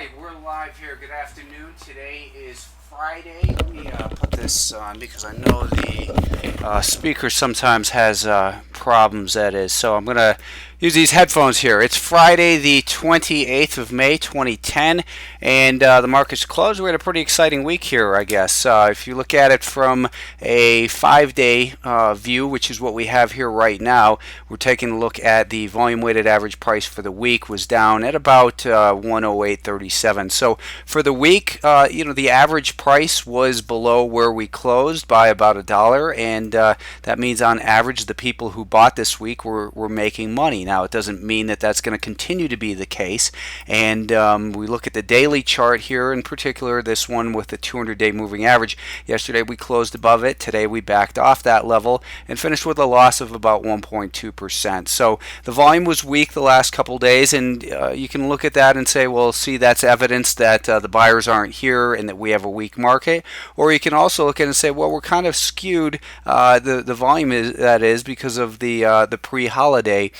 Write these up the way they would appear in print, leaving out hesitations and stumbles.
right, we're live here. Good afternoon. Today is Friday. Let me put this on because I know the speaker sometimes has problems. That is, so I'm gonna use these headphones here. It's Friday, the 28th of May, 2010, and the market's closed. We had a pretty exciting week here, I guess. If you look at it from a 5-day view, which is what we have here right now, we're taking a look at the volume-weighted average price for the week was down at about 108.37. So for the week, the average price was below where we closed by about $1, and that means on average the people who bought this week were making money. Now, it doesn't mean that that's going to continue to be the case. And we look at the daily chart here, in particular this one with the 200-day moving average. Yesterday we closed above it. Today we backed off that level and finished with a loss of about 1.2%. So the volume was weak the last couple days, and you can look at that and say, well, see, that's evidence that the buyers aren't here and that we have a weak market. Or you can also look at it and say, well, we're kind of skewed. The volume is because of the pre-holiday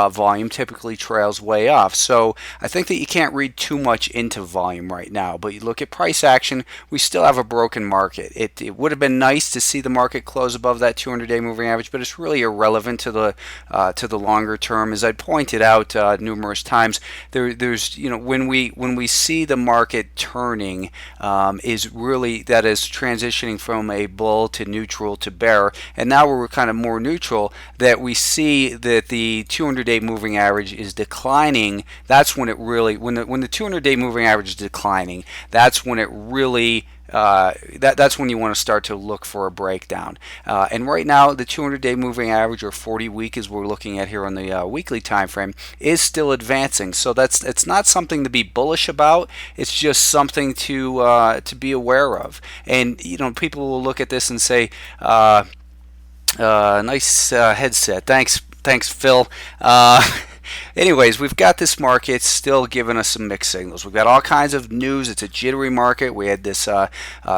volume typically trails way off. So I think that you can't read too much into volume right now. But you look at price action, we still have a broken market. It would have been nice to see the market close above that 200-day moving average, but it's really irrelevant to the longer term. As I pointed out numerous times, there's when we see the market turning, is really that is transitioning from a bull to neutral to bear, and now we're kind of more neutral, that we see that the 200-day moving average is declining. That's when it really, when the 200-day moving average is declining, that's when it really that's when you want to start to look for a breakdown. And right now, the 200-day moving average, or 40-week, as we're looking at here on the weekly time frame, is still advancing. So it's not something to be bullish about. It's just something to be aware of. And people will look at this and say, "Nice headset. Thanks, Phil." Anyways, we've got this market still giving us some mixed signals. We've got all kinds of news. It's a jittery market. We had this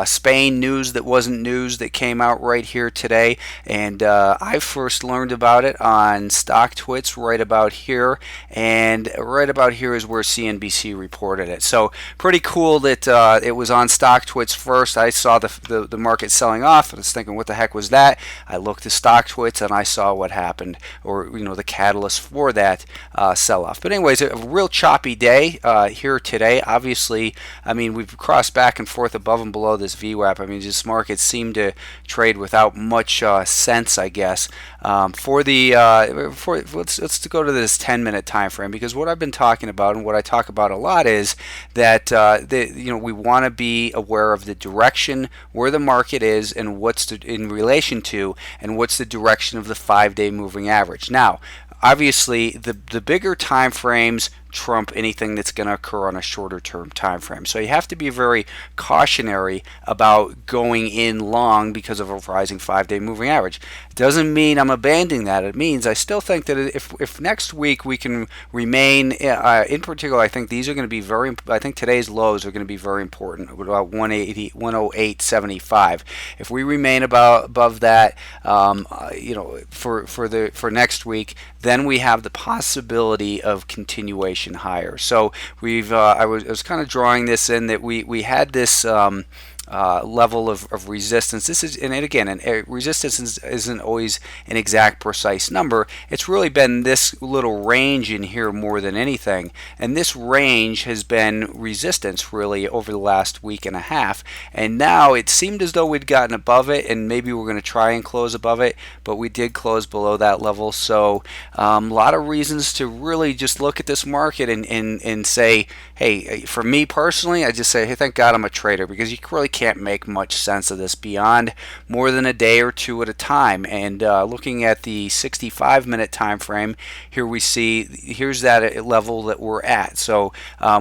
Spain news that wasn't news that came out right here today, and I first learned about it on StockTwits right about here, and right about here is where CNBC reported it. So pretty cool that it was on StockTwits first. I saw the market selling off, and I was thinking, what the heck was that? I looked at StockTwits, and I saw what happened, or the catalyst for that sell-off. But anyways, a real choppy day here today. Obviously, we've crossed back and forth above and below this VWAP. This market seemed to trade without much sense, I guess. Let's go to this 10-minute time frame, because what I've been talking about and what I talk about a lot is that we want to be aware of the direction where the market is and what's in relation to, and what's the direction of the 5-day moving average. Now, obviously, the bigger time frames trump anything that's going to occur on a shorter term time frame. So you have to be very cautionary about going in long because of a rising 5-day moving average. It doesn't mean I'm abandoning that. It means I still think that if next week we can remain, in particular, I think these are going to be I think today's lows are going to be very important, about 108.75. If we remain above that, for next week, then we have the possibility of continuation higher. So I was kind of drawing this in that we had this level of resistance. This is, and again, resistance isn't always an exact precise number. It's really been this little range in here more than anything, and this range has been resistance really over the last week and a half, and now it seemed as though we'd gotten above it, and maybe we're going to try and close above it, but we did close below that level. So a lot of reasons to really just look at this market and say, hey, for me personally, I just say, hey, thank God I'm a trader, because you really can't make much sense of this beyond more than a day or two at a time. And looking at the 65-minute time frame, here we see here's that level that we're at. So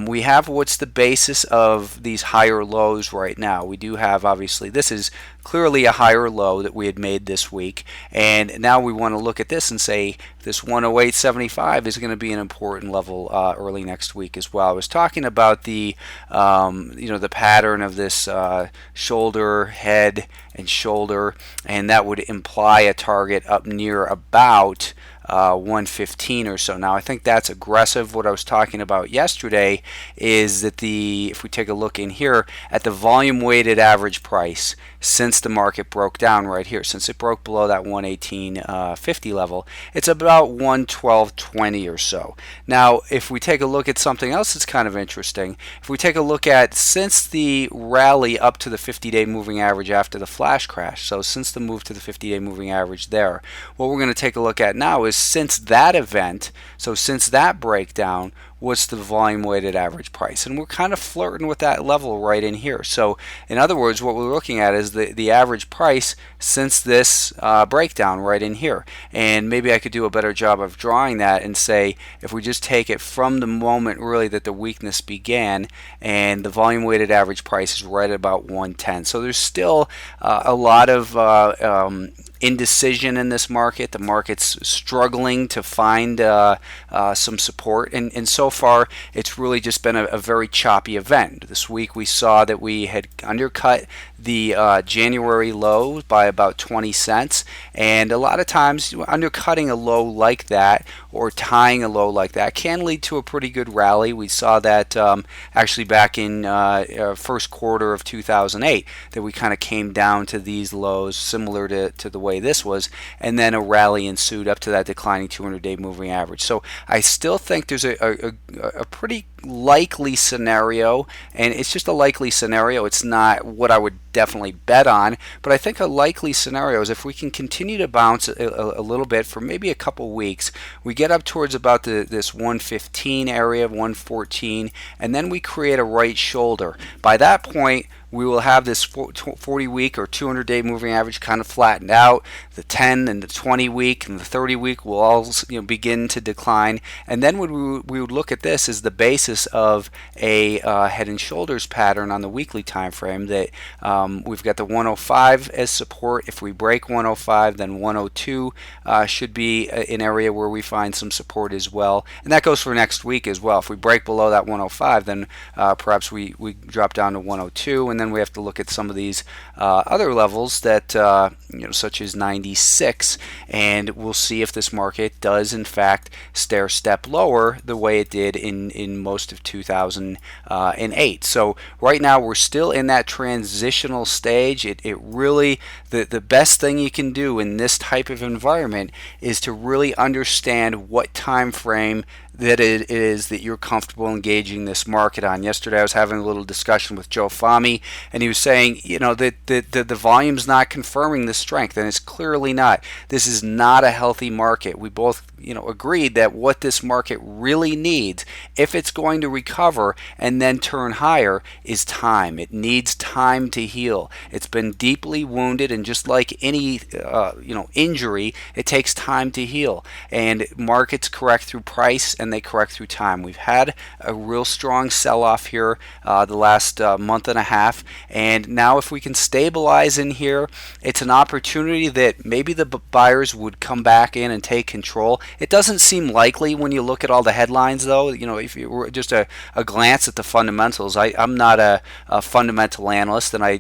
we have what's the basis of these higher lows right now. We do have, obviously, this is clearly a higher low that we had made this week, and now we want to look at this and say this 108.75 is going to be an important level early next week as well. I was talking about the the pattern of this shoulder, head, and shoulder, and that would imply a target up near about 115 or so. Now I think that's aggressive. What I was talking about yesterday is that if we take a look in here at the volume weighted average price since the market broke down right here, since it broke below that 118.50 level, it's about 112.20 or so. Now if we take a look at something else that's kind of interesting, if we take a look at since the rally up to the 50-day moving average after the flash crash, so since the move to the 50-day moving average there, what we're going to take a look at now is since that event, so since that breakdown, what's the volume weighted average price? And we're kind of flirting with that level right in here. So in other words, what we're looking at is the average price since this breakdown right in here. And maybe I could do a better job of drawing that and say if we just take it from the moment really that the weakness began, and the volume weighted average price is right at about 110. So there's still a lot of indecision in this market. The market's struggling to find some support, and so far it's really just been a very choppy event. This week we saw that we had undercut the January low by about 20 cents, and a lot of times undercutting a low like that or tying a low like that can lead to a pretty good rally. We saw that actually back in first quarter of 2008, that we kind of came down to these lows similar to the way this was, and then a rally ensued up to that declining 200-day moving average. So I still think there's a pretty likely scenario, and it's just a likely scenario. It's not what I would definitely bet on, but I think a likely scenario is if we can continue to bounce a little bit for maybe a couple weeks, we get up towards about this 115 area, 114, and then we create a right shoulder. By that point, we will have this 40-week or 200-day moving average kind of flattened out. The 10 and the 20-week and the 30-week will all begin to decline. And then we would look at this as the basis of a head and shoulders pattern on the weekly time frame. That we've got the 105 as support. If we break 105, then 102 should be an area where we find some support as well. And that goes for next week as well. If we break below that 105, then perhaps we drop down to 102, and then we have to look at some of these other levels that such as 96, and we'll see if this market does in fact stair step lower the way it did in most of 2008. So right now we're still in that transitional stage. It really, the best thing you can do in this type of environment is to really understand what time frame that it is that you're comfortable engaging this market on. Yesterday I was having a little discussion with Joe Fahmy, and he was saying, that the volume's not confirming the strength, and it's clearly not. This is not a healthy market. We both agreed that what this market really needs, if it's going to recover and then turn higher, is time. It needs time to heal. It's been deeply wounded, and just like any injury, it takes time to heal. And markets correct through price, and they correct through time. We've had a real strong sell-off here the last month and a half, and now if we can stabilize in here, it's an opportunity that maybe the buyers would come back in and take control. It doesn't seem likely when you look at all the headlines, though. If you were just a glance at the fundamentals, I'm not a fundamental analyst, and I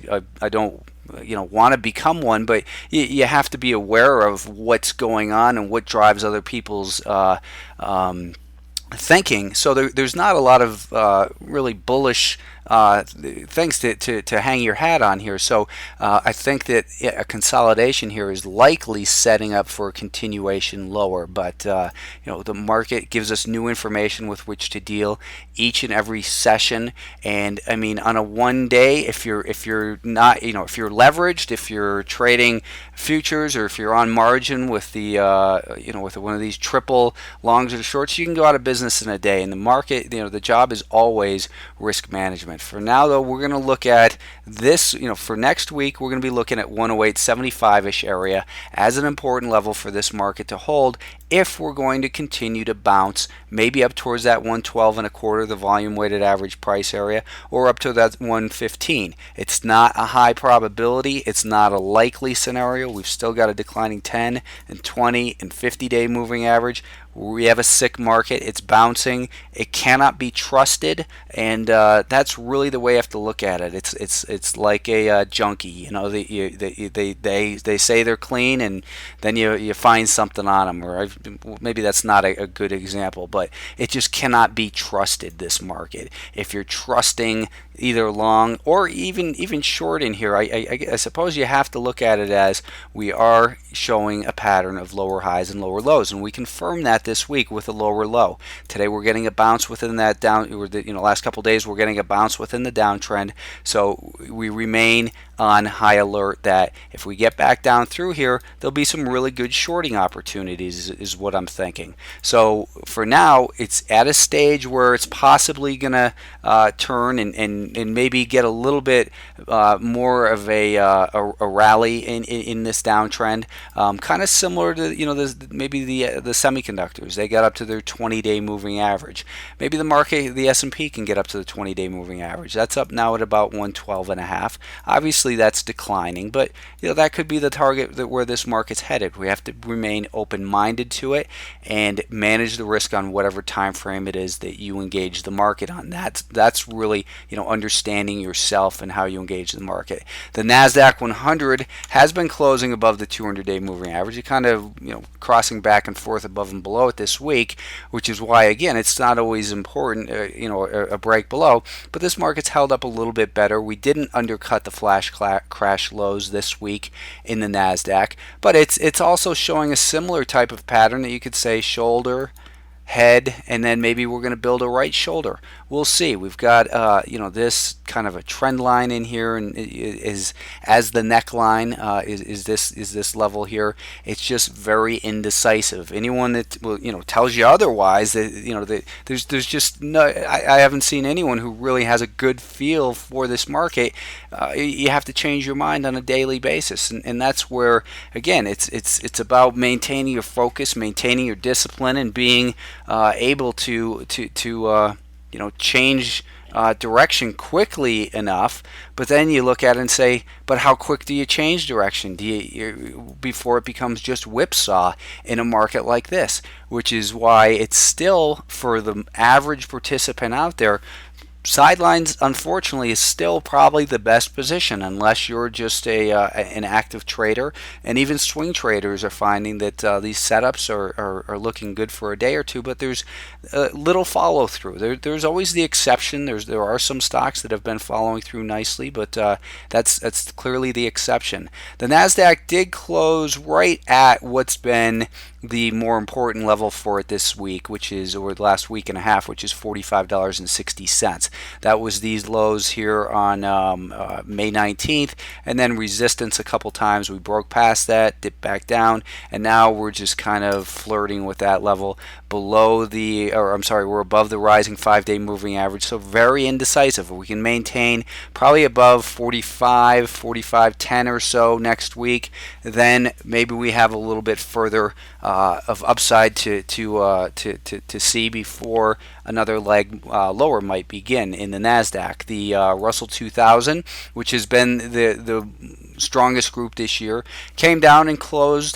don't want to become one, but you have to be aware of what's going on and what drives other people's thinking. So there's not a lot of really bullish things to hang your hat on here. So I think that a consolidation here is likely setting up for a continuation lower. But the market gives us new information with which to deal each and every session. And I mean, on a one day, if you're not, if you're leveraged, if you're trading futures, or if you're on margin with the with one of these triple longs or shorts, you can go out of business in a day. And the market, the job is always risk management. For now, though, we're going to look at this, for next week, we're going to be looking at 108.75-ish area as an important level for this market to hold if we're going to continue to bounce, maybe up towards that 112.25, the volume weighted average price area, or up to that 115. It's not a high probability. It's not a likely scenario. We've still got a declining 10 and 20 and 50-day moving average. We have a sick market. It's bouncing. It cannot be trusted, and that's really the way you have to look at it. It's like a junkie. They say they're clean, and then you find something on them. Or maybe that's not a good example, but it just cannot be trusted, this market. If you're trusting either long or even short in here, I suppose you have to look at it as we are showing a pattern of lower highs and lower lows, and we confirmed that this week with a lower low. Today we're getting a bounce within that down, or the last couple of days we're getting a bounce within the downtrend. So we remain on high alert that if we get back down through here, there'll be some really good shorting opportunities, is what I'm thinking. So for now, it's at a stage where it's possibly going to turn and maybe get a little bit more of a rally in this downtrend, kind of similar to maybe the semiconductors. They got up to their 20-day moving average. Maybe the market, the S&P, can get up to the 20-day moving average. That's up now at about 112.5. Obviously, that's declining, but that could be the target where this market's headed. We have to remain open-minded to it and manage the risk on whatever time frame it is that you engage the market on. That's really understanding yourself and how you engage the market. The Nasdaq 100 has been closing above the 200-day moving average. It kind of crossing back and forth above and below it this week, which is why, again, it's not always important a break below, but this market's held up a little bit better. We didn't undercut the flash crash lows this week in the Nasdaq, but it's also showing a similar type of pattern that you could say shoulder, head, and then maybe we're going to build a right shoulder. We'll see. We've got this kind of a trend line in here, and is as the neckline is this level here. It's just very indecisive. Anyone that tells you otherwise, that there's just no. I haven't seen anyone who really has a good feel for this market. You have to change your mind on a daily basis, and that's where, again, it's about maintaining your focus, maintaining your discipline, and being able to change direction quickly enough. But then you look at it and say, but how quick do you change direction? Before it becomes just whipsaw in a market like this? Which is why it's still, for the average participant out there, sidelines, unfortunately, is still probably the best position, unless you're just an active trader. And even swing traders are finding that these setups are looking good for a day or two, but there's little follow through. There's always the exception. There are some stocks that have been following through nicely, but that's clearly the exception. The Nasdaq did close right at what's been the more important level for it this week, which is over the last week and a half, which is $45.60. That was these lows here on May 19th, and then resistance a couple times. We broke past that, dipped back down, and now we're just kind of flirting with that level below we're above the rising 5-day moving average. So very indecisive. We can maintain probably above 45.10 or so next week, then maybe we have a little bit further of upside to see before another leg lower might begin in the Nasdaq. The Russell 2000, which has been the strongest group this year, came down and closed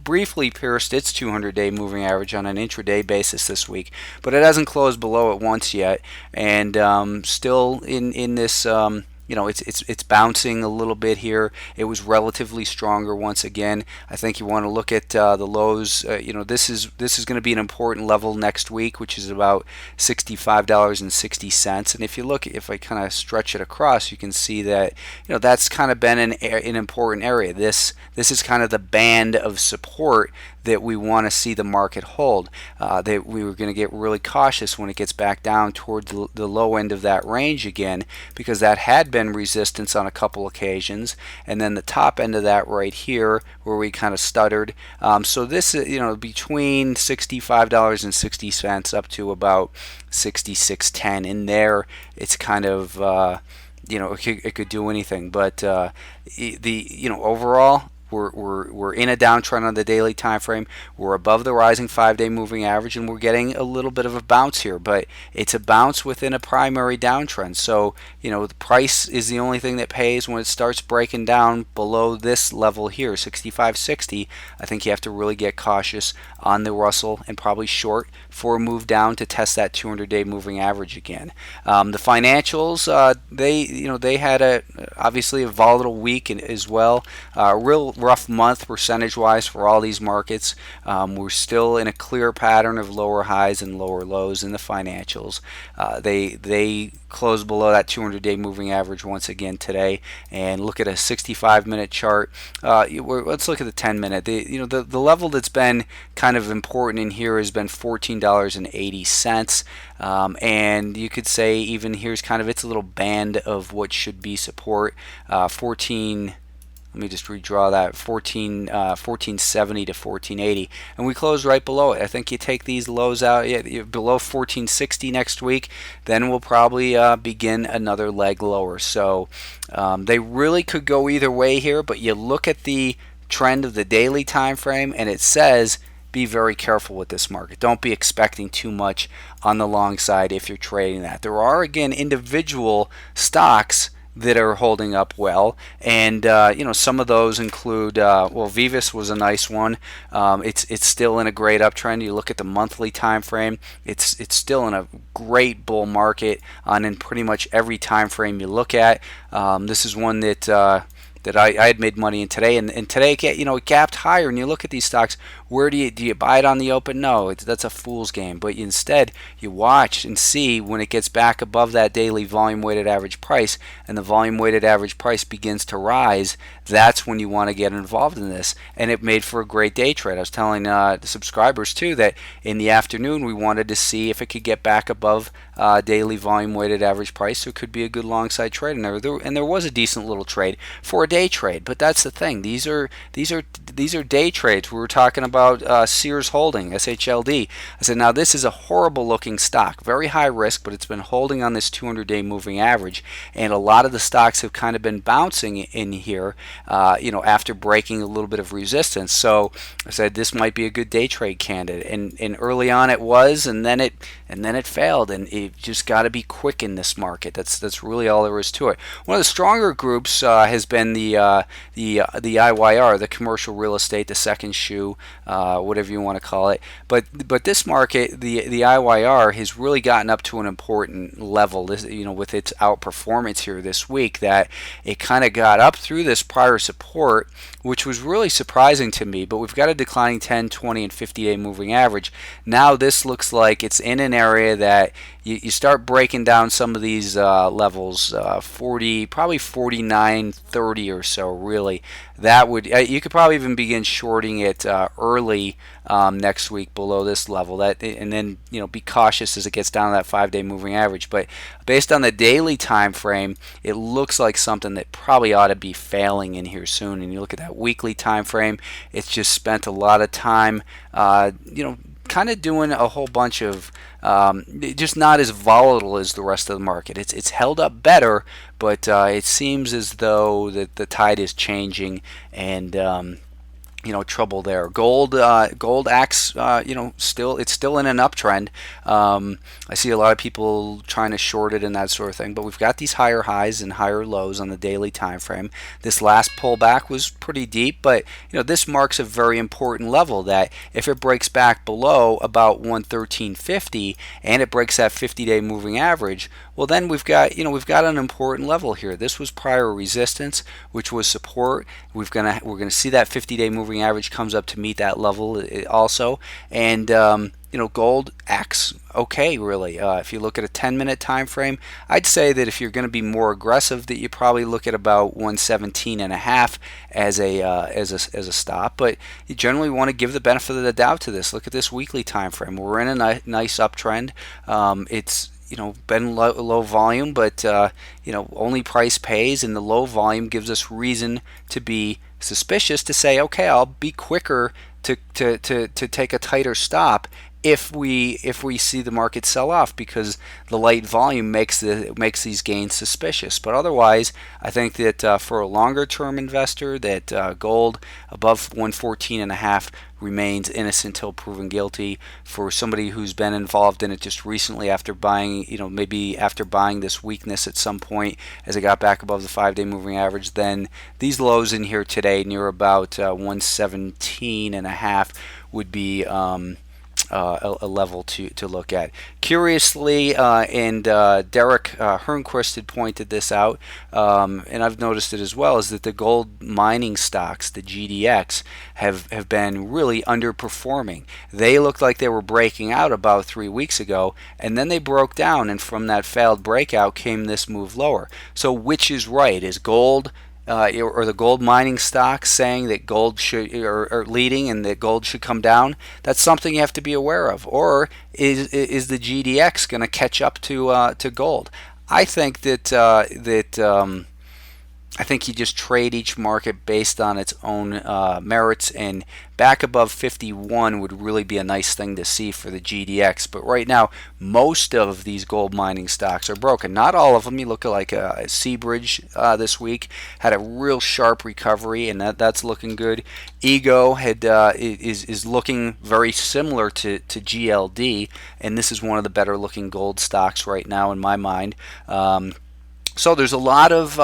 briefly pierced its 200-day moving average on an intraday basis this week, but it hasn't closed below it once yet, and still in this. It's bouncing a little bit here. It was relatively stronger once again. I think you want to look at the lows. This is going to be an important level next week, which is about $65.60. And if I kind of stretch it across, you can see that that's kind of been an important area. This is kind of the band of support that we want to see the market hold. That we were going to get really cautious when it gets back down toward the low end of that range again, because that had been resistance on a couple occasions, and then the top end of that right here where we kind of stuttered. So this is between $65.60 up to about $66.10. In there, it's kind of it could do anything, but overall, we're in a downtrend on the daily time frame. We're above the rising 5-day moving average, and we're getting a little bit of a bounce here, but it's a bounce within a primary downtrend. So the price is the only thing that pays. When it starts breaking down below this level here, 65.60, I think you have to really get cautious on the Russell and probably short for a move down to test that 200-day moving average again. The financials, they had obviously a volatile week as well. Real rough month percentage-wise for all these markets. We're still in a clear pattern of lower highs and lower lows in the financials. They closed below that 200-day moving average once again today. And look at a 65-minute chart. Let's look at the 10-minute. The level that's been kind of important in here has been $14.80. And you could say even here's kind of its little band of what should be support. 14. Let me just redraw that. 1470 to 1480, and we closed right below it. I think you take these lows out below 1460 next week, then we'll probably begin another leg lower. So they really could go either way here, but you look at the trend of the daily time frame, and it says be very careful with this market. Don't be expecting too much on the long side if you're trading that. There are, again, individual stocks that are holding up well, and some of those include Vivus was a nice one. It's still in a great uptrend. You look at the monthly time frame, it's still in a great bull market on in pretty much every time frame you look at. This is one that I had made money in today, and today it gapped higher. And you look at these stocks, where do you buy it on the open? No, that's a fool's game. But instead, you watch and see when it gets back above that daily volume weighted average price, and the volume weighted average price begins to rise. That's when you want to get involved in this, and it made for a great day trade. I was telling the subscribers too that in the afternoon we wanted to see if it could get back above daily volume weighted average price, so it could be a good long side trade. And there was a decent little trade for a day trade. But that's the thing. These are day trades. We were talking about Sears Holding, SHLD. I said, now this is a horrible looking stock, very high risk, but it's been holding on this 200-day moving average, and a lot of the stocks have kind of been bouncing in here, after breaking a little bit of resistance. So I said this might be a good day trade candidate, and early on it was, and then it failed, and you just got to be quick in this market. That's really all there is to it. One of the stronger groups has been the IYR, the commercial real estate, the second shoe, whatever you want to call it. But this market, the IYR, has really gotten up to an important level. With its outperformance here this week, that it kind of got up through this prior support, which was really surprising to me. But we've got a declining 10, 20, and 50-day moving average. Now this looks like it's in an area that you start breaking down some of these levels, 40, probably 49, 30 or so. Really, that would you could probably even begin shorting it early next week below this level. And then be cautious as it gets down to that 5-day moving average. But based on the daily time frame, it looks like something that probably ought to be failing in here soon. And you look at that weekly time frame, it's just spent a lot of time, kind of doing a whole bunch of just not as volatile as the rest of the market. It's held up better, but it seems as though that the tide is changing, and trouble there. Gold acts, it's still in an uptrend. I see a lot of people trying to short it and that sort of thing, but we've got these higher highs and higher lows on the daily time frame. This last pullback was pretty deep, but this marks a very important level that if it breaks back below about 113.50 and it breaks that 50-day moving average, well then we've got an important level here. This was prior resistance, which was support. We're gonna see that 50-day moving average comes up to meet that level also, and gold acts okay, really. If you look at a 10-minute time frame, I'd say that if you're going to be more aggressive, that you probably look at about 117.5 as a stop. But you generally want to give the benefit of the doubt to this. Look at this weekly time frame. We're in a nice uptrend. It's been low volume, but only price pays, and the low volume gives us reason to be suspicious, to say, okay, I'll be quicker to take a tighter stop if we see the market sell off, because the light volume makes these gains suspicious. But otherwise, I think that for a longer term investor, that gold above 114.5 remains innocent till proven guilty. For somebody who's been involved in it just recently after buying, maybe after buying this weakness at some point as it got back above the 5-day moving average, then these lows in here today near about 117.5 would be a level to look at. Curiously, and Derek Hernquist had pointed this out, and I've noticed it as well, is that the gold mining stocks, the GDX, have been really underperforming. They looked like they were breaking out about 3 weeks ago, and then they broke down, and from that failed breakout came this move lower. So which is right? Is gold or the gold mining stocks saying that gold should or leading and that gold should come down? That's something you have to be aware of. Or is the GDX going to catch up to gold? I think I think you just trade each market based on its own merits, and back above 51 would really be a nice thing to see for the GDX. But right now, most of these gold mining stocks are broken. Not all of them. You look at like Seabridge this week had a real sharp recovery, and that's looking good. Ego is looking very similar to GLD, and this is one of the better looking gold stocks right now in my mind. So there's a lot of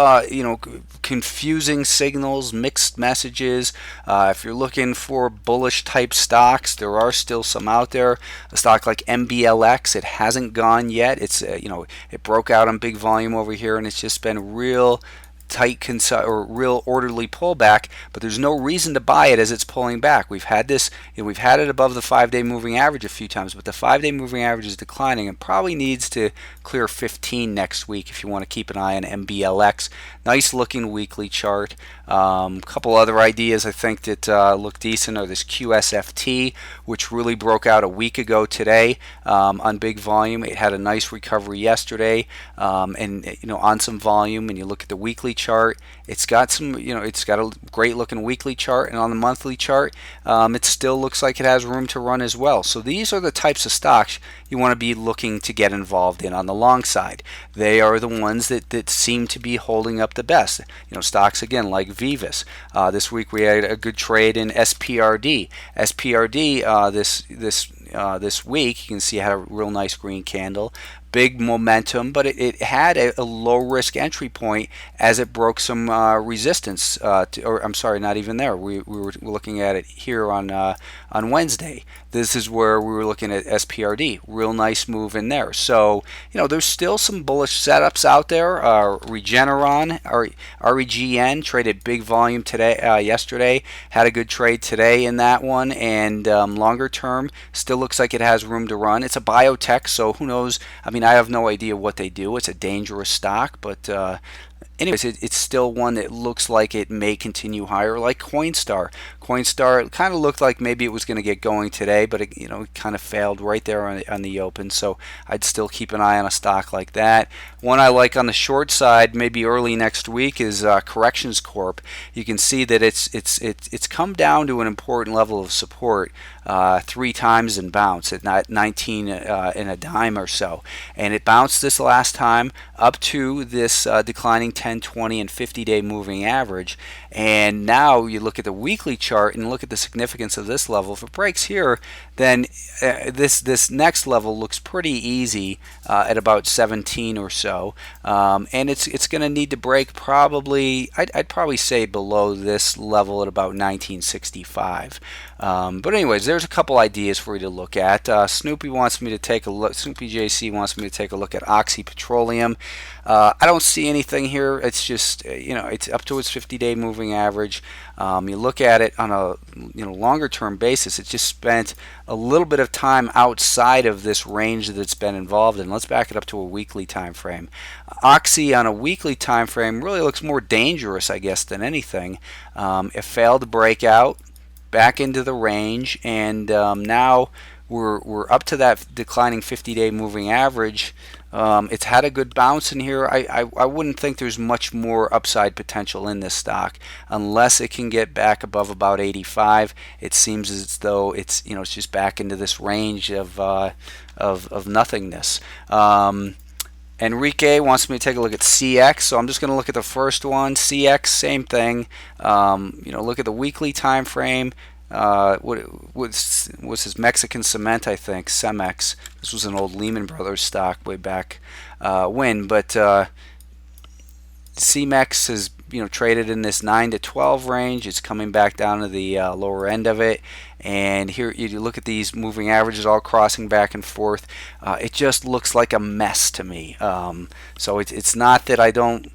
confusing signals, mixed messages. If you're looking for bullish type stocks, there are still some out there. A stock like MBLX, it hasn't gone yet. It's it broke out on big volume over here, and it's just been real tight or real orderly pullback, but there's no reason to buy it as it's pulling back. We've had this, we've had it above the 5-day moving average a few times, but the 5-day moving average is declining and probably needs to clear 15 next week if you want to keep an eye on MBLX. Nice looking weekly chart. Couple other ideas I think that look decent are this QSFT, which really broke out a week ago today on big volume. It had a nice recovery yesterday, and on some volume. And you look at the weekly chart, it's got some, it's got a great looking weekly chart, and on the monthly chart, it still looks like it has room to run as well. So these are the types of stocks you want to be looking to get involved in on the long side. They are the ones that seem to be holding up the best. Stocks again like Vivus. This week we had a good trade in SPRD. SPRD this week, you can see it had a real nice green candle. Big momentum, but it had a low risk entry point as it broke some resistance. I'm sorry, not even there. We were looking at it here on Wednesday. This is where we were looking at SPRD. Real nice move in there. So there's still some bullish setups out there. Regeneron, REGN traded big volume today. Yesterday had a good trade today in that one, and longer term still looks like it has room to run. It's a biotech, so who knows? I have no idea what they do. It's a dangerous stock, but anyways, it's still one that looks like it may continue higher, like Coinstar. Coinstar kind of looked like maybe it was going to get going today, but it kind of failed right there on the open. So I'd still keep an eye on a stock like that. One I like on the short side, maybe early next week, is Corrections Corp. You can see that it's come down to an important level of support 3 times and bounced at 19 and a dime or so, and it bounced this last time up to this declining 10, 20, and 50-day moving average. And now you look at the weekly chart and look at the significance of this level. If it breaks here, then this next level looks pretty easy at about 17 or so, and it's going to need to break probably, I'd probably say below this level at about 1965. But anyways, there's a couple ideas for you to look at. Snoopy wants me to take a look. Snoopy JC wants me to take a look at Oxy Petroleum. I don't see anything here. It's just it's up to its 50-day moving average. You look at it on a longer term basis. It just spent a little bit of time outside of this range that it's been involved in. Let's back it up to a weekly time frame. Oxy on a weekly time frame really looks more dangerous, I guess, than anything. It failed to break out back into the range, and now we're up to that declining 50-day moving average. It's had a good bounce in here. I wouldn't think there's much more upside potential in this stock unless it can get back above about 85. It seems as though it's just back into this range of nothingness. Enrique wants me to take a look at CX, so I'm just going to look at the first one. CX, same thing. Look at the weekly time frame. What's his Mexican cement, I think, Cemex. This was an old Lehman Brothers stock way back when, but Cemex has traded in this 9 to 12 range. It's coming back down to the lower end of it, And here you look at these moving averages all crossing back and forth. It just looks like a mess to me. So it's not that I don't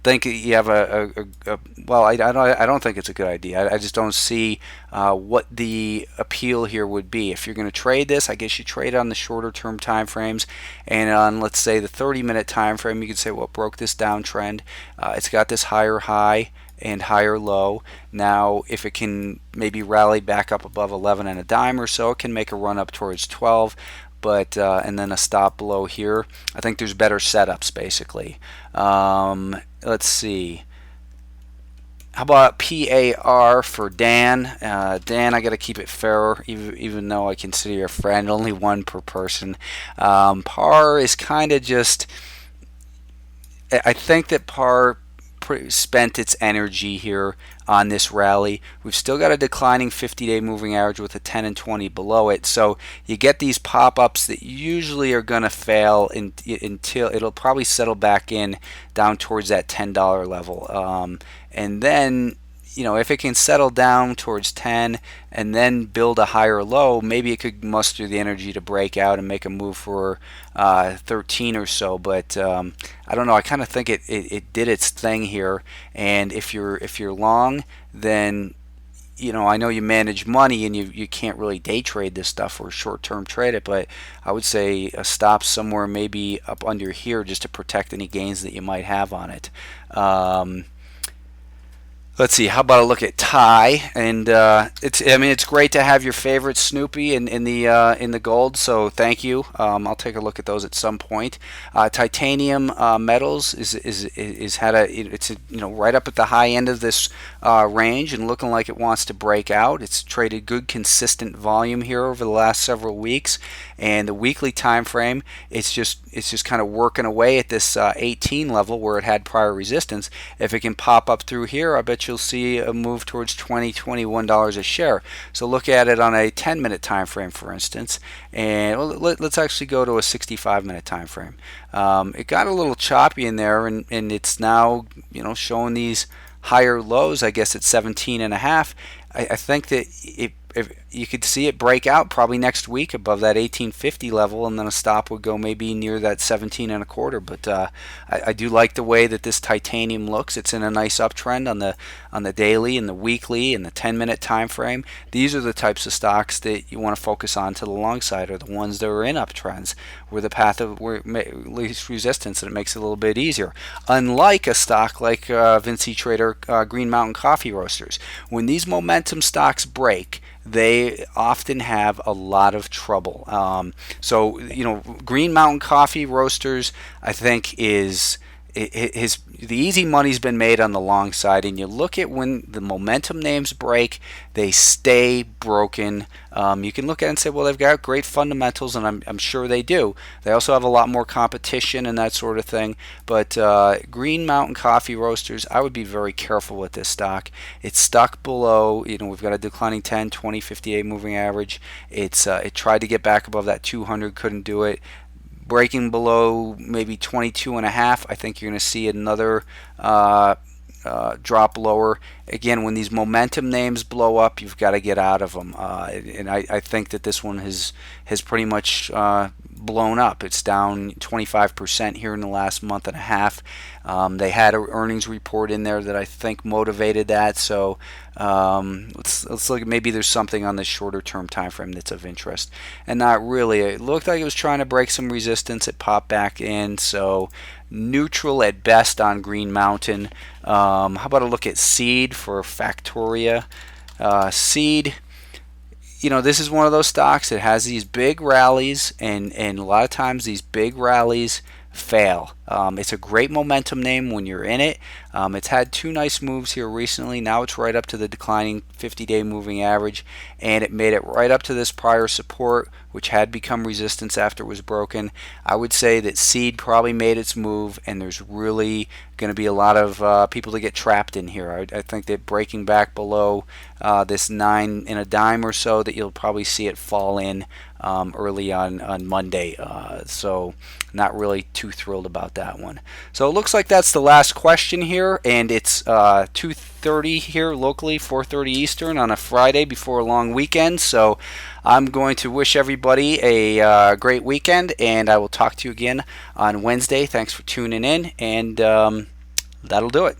think you have well, I don't think it's a good idea. I just don't see what the appeal here would be. If you're going to trade this, I guess you trade on the shorter term time frames, and on, let's say, the 30-minute time frame, you could say, well, it broke this downtrend. It's got this higher high and higher low. Now, if it can maybe rally back up above 11 and a dime or so, it can make a run up towards 12. But and then a stop below here. I think there's better setups, basically. Let's see. How about PAR for Dan? Dan, I got to keep it fair, even though I consider you a friend. Only one per person. PAR is kind of just. I think that PAR spent its energy here on this rally. We've still got a declining 50-day moving average with a 10 and 20 below it, so you get these pop-ups that usually are going to fail until it'll probably settle back in down towards that $10 level, and then if it can settle down towards 10 and then build a higher low, maybe it could muster the energy to break out and make a move for 13 or so. But I don't know. I kind of think it did its thing here. And if you're long, then I know you manage money and you can't really day trade this stuff or short-term trade it, but I would say a stop somewhere maybe up under here just to protect any gains that you might have on it. Let's see. How about a look at TIE? And it's great to have your favorite Snoopy in the gold. So thank you. I'll take a look at those at some point. Titanium Metals is had it's right up at the high end of this range and looking like it wants to break out. It's traded good consistent volume here over the last several weeks, and the weekly time frame it's just kind of working away at this 18 level where it had prior resistance. If it can pop up through here, I bet you'll see a move towards $21 a share. So look at it on a 10-minute time frame, for instance, and let's actually go to a 65-minute time frame. It got a little choppy in there, and it's now showing these higher lows. I guess at 17 and a half. I think that if you could see it break out probably next week above that 1850 level, and then a stop would go maybe near that 17 and a quarter. But I do like the way that this titanium looks. It's in a nice uptrend on the daily and the weekly and the 10-minute time frame. These are the types of stocks that you want to focus on to the long side, or the ones that are in uptrends where the path of least resistance, and it makes it a little bit easier. Unlike a stock like Vinci Trader Green Mountain Coffee Roasters, when these momentum stocks break, they often have a lot of trouble. So Green Mountain Coffee Roasters, I think, is the easy money's been made on the long side, and you look at when the momentum names break, they stay broken. You can look at it and say, well, they've got great fundamentals, and I'm sure they do. They also have a lot more competition and that sort of thing. But Green Mountain Coffee Roasters, I would be very careful with this stock. It's stuck below. We've got a declining 10, 20, 50-day moving average. It tried to get back above that 200, couldn't do it. Breaking below maybe 22 and a half, I think you're going to see another drop lower. Again, when these momentum names blow up, you've got to get out of them. And I think that this one has pretty much blown up. It's down 25% here in the last month and a half. They had an earnings report in there that I think motivated that. So let's look at, maybe there's something on the shorter term time frame that's of interest, and not really. It looked like it was trying to break some resistance. It popped back in, so neutral at best on Green Mountain. How about a look at Seed for Factoria? Seed, this is one of those stocks that has these big rallies, and a lot of times these big rallies fail. It's a great momentum name when you're in it. It's had two nice moves here recently. Now it's right up to the declining 50-day moving average, and it made it right up to this prior support, which had become resistance after it was broken. I would say that Seed probably made its move, and there's really going to be a lot of people to get trapped in here. I think that breaking back below this 9 and a dime or so, that you'll probably see it fall in early on Monday. So not really too thrilled about that one. So it looks like that's the last question here, and it's 2:30 here locally, 4:30 Eastern on a Friday before a long weekend. So I'm going to wish everybody a great weekend, and I will talk to you again on Wednesday. Thanks for tuning in, and that'll do it.